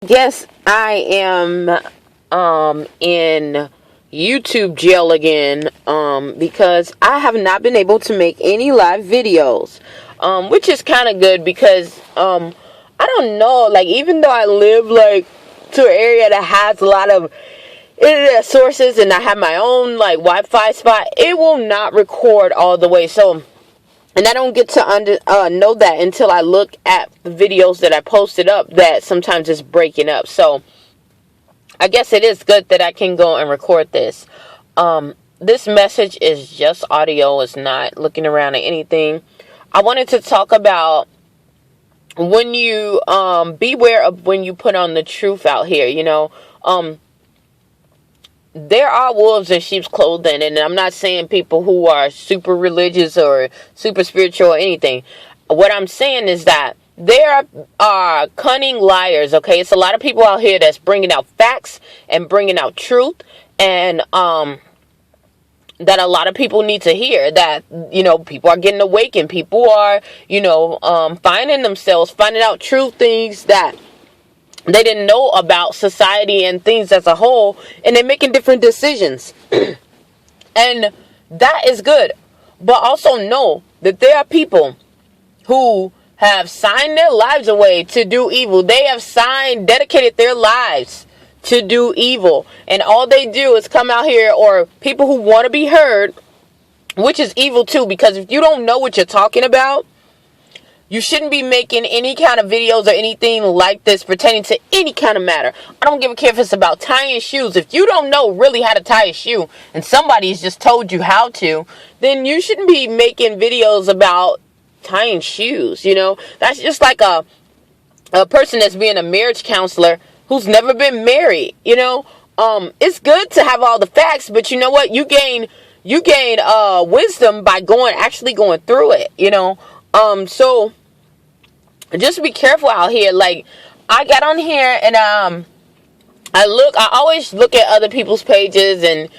Yes, I am in YouTube jail again because I have not been able to make any live videos, which is kind of good because I don't know, like, even though I live like to an area that has a lot of internet sources and I have my own like Wi-Fi spot, it will not record all the way. So, and I don't get to know that until I look at the videos that I posted up that sometimes it's breaking up. So I guess it is good that I can go and record this. This message is just audio. It's not looking around at anything. I wanted to talk about when you beware of when you put on the truth out here. There are wolves in sheep's clothing, and I'm not saying people who are super religious or super spiritual or anything. What I'm saying is that there are cunning liars, okay? It's a lot of people out here that's bringing out facts and bringing out truth, and that a lot of people need to hear, that, people are getting awakened. People are, finding themselves, finding out true things that they didn't know about society and things as a whole, and they're making different decisions. And that is good. But also know that there are people who have signed their lives away to do evil. They have dedicated their lives to do evil. And all they do is come out here, or people who want to be heard, which is evil too, because if you don't know what you're talking about, you shouldn't be making any kind of videos or anything like this pertaining to any kind of matter. I don't give a care if it's about tying shoes. If you don't know really how to tie a shoe and somebody's just told you how to, then you shouldn't be making videos about tying shoes. That's just like a person that's being a marriage counselor who's never been married. It's good to have all the facts, but you know what? You gain wisdom by actually going through it. So just be careful out here. Like, I got on here and I always look at other people's pages and,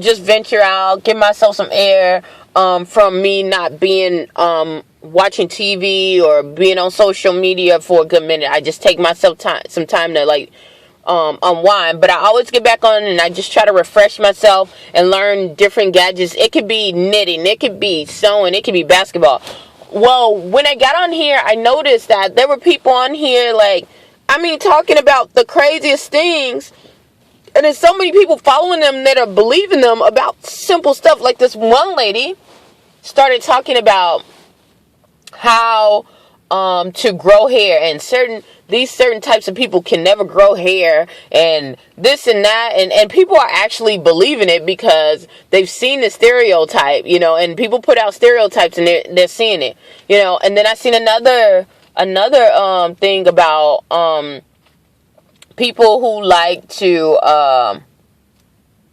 just venture out, give myself some air, from me not being, watching TV or being on social media for a good minute. I just take myself some time to unwind, but I always get back on and I just try to refresh myself and learn different gadgets. It could be knitting, it could be sewing, it could be basketball. Well, when I got on here, I noticed that there were people on here, talking about the craziest things. And there's so many people following them that are believing them about simple stuff. Like this one lady started talking about how to grow hair, and these certain types of people can never grow hair, and this and that, and people are actually believing it because they've seen the stereotype, and people put out stereotypes and they're seeing it, and then I seen another thing about people who like to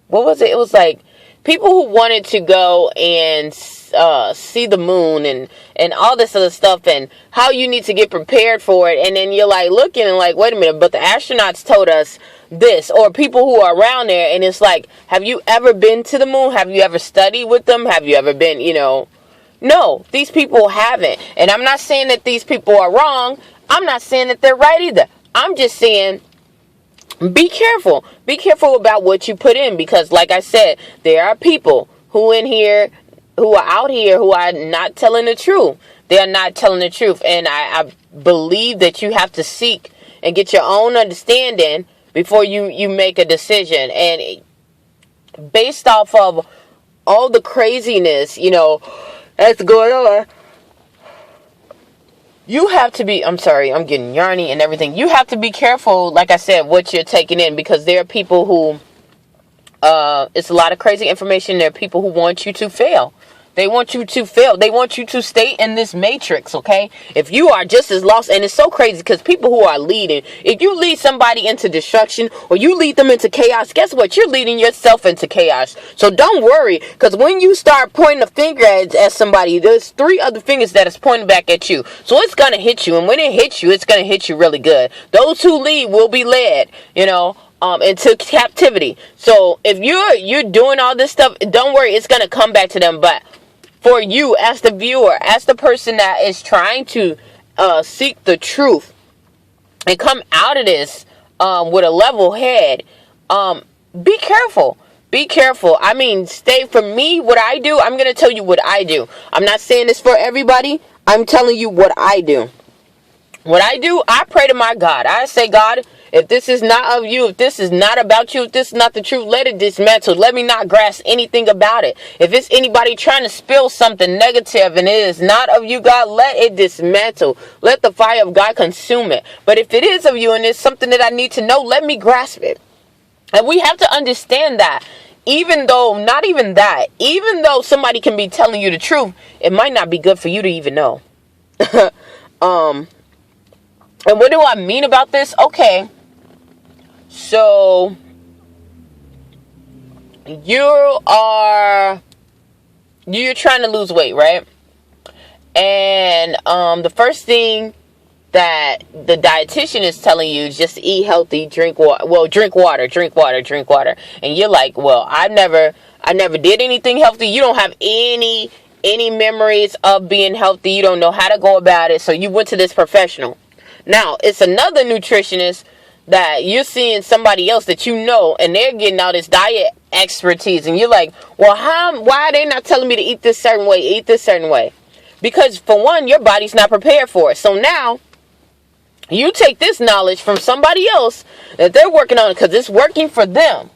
what was it? It was like people who wanted to go and see the moon and all this other stuff, and how you need to get prepared for it. And then you're like looking and like, wait a minute, but the astronauts told us this, or people who are around there. And it's like, have you ever been to the moon? Have you ever studied with them? Have you ever been, No, these people haven't. And I'm not saying that these people are wrong. I'm not saying that they're right either. I'm just saying, be careful. Be careful about what you put in, because like I said, there are people who are out here who are not telling the truth. They are not telling the truth. And I believe that you have to seek and get your own understanding before you make a decision. And based off of all the craziness, that's going on, you have to be, I'm sorry, I'm getting yarny and everything. You have to be careful, like I said, what you're taking in, because there are people who, it's a lot of crazy information. There are people who want you to fail. They want you to fail. They want you to stay in this matrix, okay? If you are just as lost, and it's so crazy because people who are leading, if you lead somebody into destruction or you lead them into chaos, guess what? You're leading yourself into chaos. So don't worry, because when you start pointing a finger at somebody, there's 3 other fingers that is pointing back at you. So it's going to hit you, and when it hits you, it's going to hit you really good. Those who lead will be led, into captivity. So if you're doing all this stuff, don't worry, it's going to come back to them. But for you as the viewer, as the person that is trying to seek the truth and come out of this with a level head, be careful. Be careful. I mean, for me, what I do, I'm going to tell you what I do. I'm not saying this for everybody. I'm telling you what I do. What I do, I pray to my God. I say, God, if this is not of you, if this is not about you, if this is not the truth, let it dismantle. Let me not grasp anything about it. If it's anybody trying to spill something negative and it is not of you, God, let it dismantle. Let the fire of God consume it. But if it is of you and it's something that I need to know, let me grasp it. And we have to understand that. Even though somebody can be telling you the truth, it might not be good for you to even know. And what do I mean about this? Okay, so you're trying to lose weight, right? And the first thing that the dietitian is telling you is just eat healthy, drink water. Well, drink water. And you're like, well, I never did anything healthy. You don't have any memories of being healthy. You don't know how to go about it. So you went to this professional. Now, it's another nutritionist that you're seeing somebody else that you know, and they're getting all this diet expertise. And you're like, well, why are they not telling me to eat this certain way? Because, for one, your body's not prepared for it. So now, you take this knowledge from somebody else that they're working on it because it's working for them.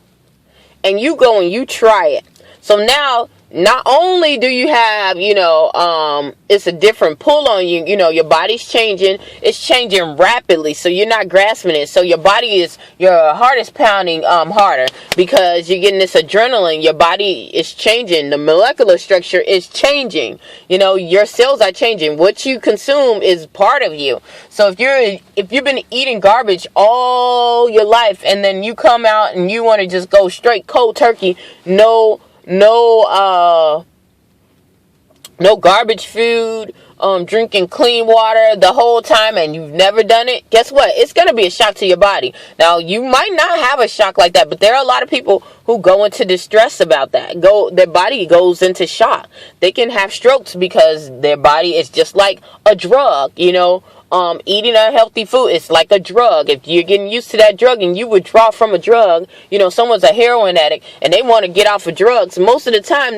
And you go and you try it. So now, not only do you have, it's a different pull on you, your body's changing. It's changing rapidly. So you're not grasping it. So your heart is pounding harder because you're getting this adrenaline. Your body is changing. The molecular structure is changing. Your cells are changing. What you consume is part of you. So if you've been eating garbage all your life and then you come out and you want to just go straight cold turkey, no garbage food, drinking clean water the whole time, and you've never done it, guess what? It's going to be a shock to your body. Now, you might not have a shock like that, but there are a lot of people who go into distress about that. Their body goes into shock. They can have strokes because their body is just like a drug, eating unhealthy food is like a drug. If you're getting used to that drug and you withdraw from a drug, someone's a heroin addict and they want to get off of drugs. Most of the time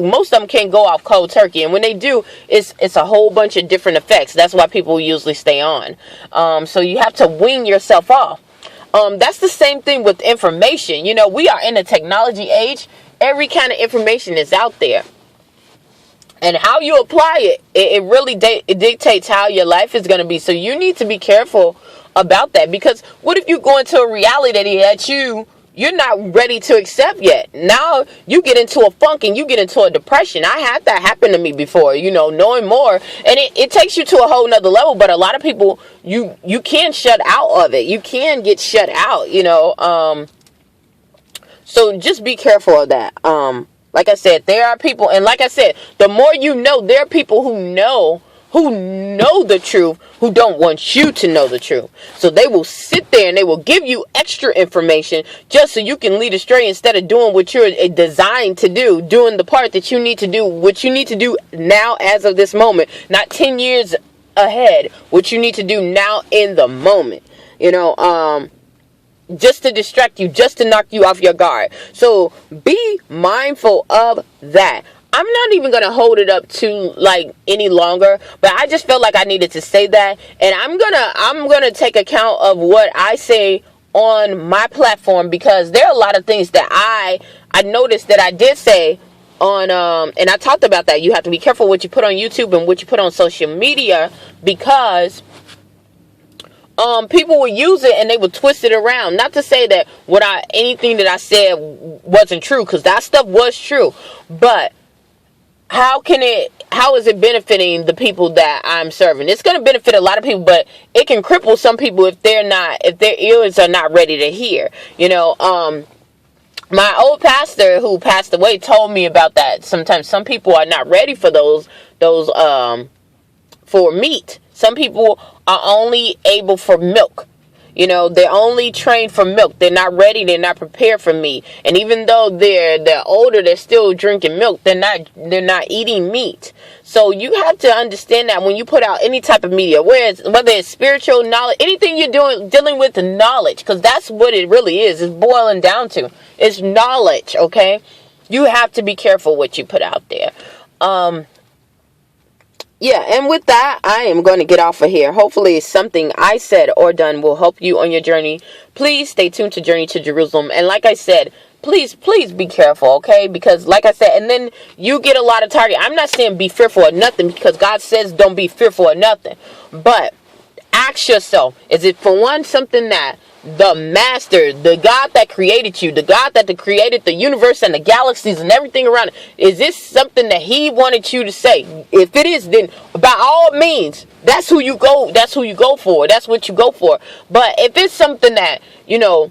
most of them can't go off cold turkey. And when they do, it's a whole bunch of different effects. That's why people usually stay on. So you have to wean yourself off. That's the same thing with information. We are in a technology age. Every kind of information is out there. And how you apply it, it really dictates how your life is going to be. So you need to be careful about that. Because what if you go into a reality that you're not ready to accept yet? Now you get into a funk and you get into a depression. I had that happen to me before, knowing more. And it takes you to a whole nother level. But a lot of people, you can shut out of it. You can get shut out, So just be careful of that. Like I said, there are people, and like I said, the more you know, there are people who know the truth, who don't want you to know the truth. So they will sit there and they will give you extra information just so you can lead astray instead of doing what you're designed to do, doing the part that you need to do, what you need to do now as of this moment, not 10 years ahead, what you need to do now in the moment, just to distract you, just to knock you off your guard. So be mindful of that. I'm not even going to hold it up to any longer, but I just felt like I needed to say that. And I'm going to take account of what I say on my platform, because there are a lot of things that I noticed that I did say on and I talked about that. You have to be careful what you put on YouTube and what you put on social media, because people will use it and they will twist it around. Not to say that anything that I said wasn't true, because that stuff was true. But how is it benefiting the people that I'm serving? It's going to benefit a lot of people, but it can cripple some people if their ears are not ready to hear. My old pastor who passed away told me about that. Sometimes some people are not ready for those for meat. Some people are only able for milk. You know, they're only trained for milk. They're not ready. They're not prepared for meat. And even though they're older, they're still drinking milk. They're not eating meat. So you have to understand that when you put out any type of media, whether it's spiritual knowledge, anything you're dealing with the knowledge, because that's what it really is. It's boiling down to. It's knowledge, okay? You have to be careful what you put out there. Yeah, and with that, I am going to get off of here. Hopefully something I said or done will help you on your journey. Please stay tuned to Journey to Jerusalem. And like I said, please be careful, okay? Because like I said, and then you get a lot of target. I'm not saying be fearful of nothing, because God says don't be fearful of nothing. But ask yourself, is it for one something that the master, the God that created you, the God that created the universe and the galaxies and everything around it, is this something that he wanted you to say? If it is, then by all means, that's who you go for. That's what you go for. But if it's something that, you know,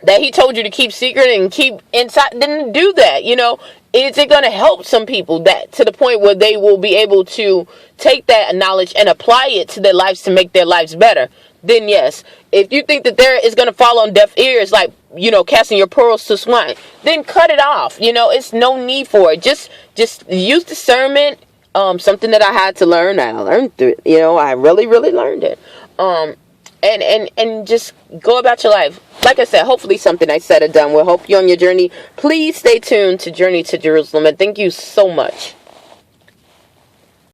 that he told you to keep secret and keep inside, then do that. You know, is it going to help some people that to the point where they will be able to take that knowledge and apply it to their lives to make their lives better? Then yes. If you think that there is going to fall on deaf ears, like, you know, casting your pearls to swine, then cut it off. You know, it's no need for it. Just use discernment. Something that I had to learn. I learned through it. You know, I really learned it. And just go about your life. Like I said, hopefully something I said or done will help you on your journey. Please stay tuned to Journey to Jerusalem, and thank you so much.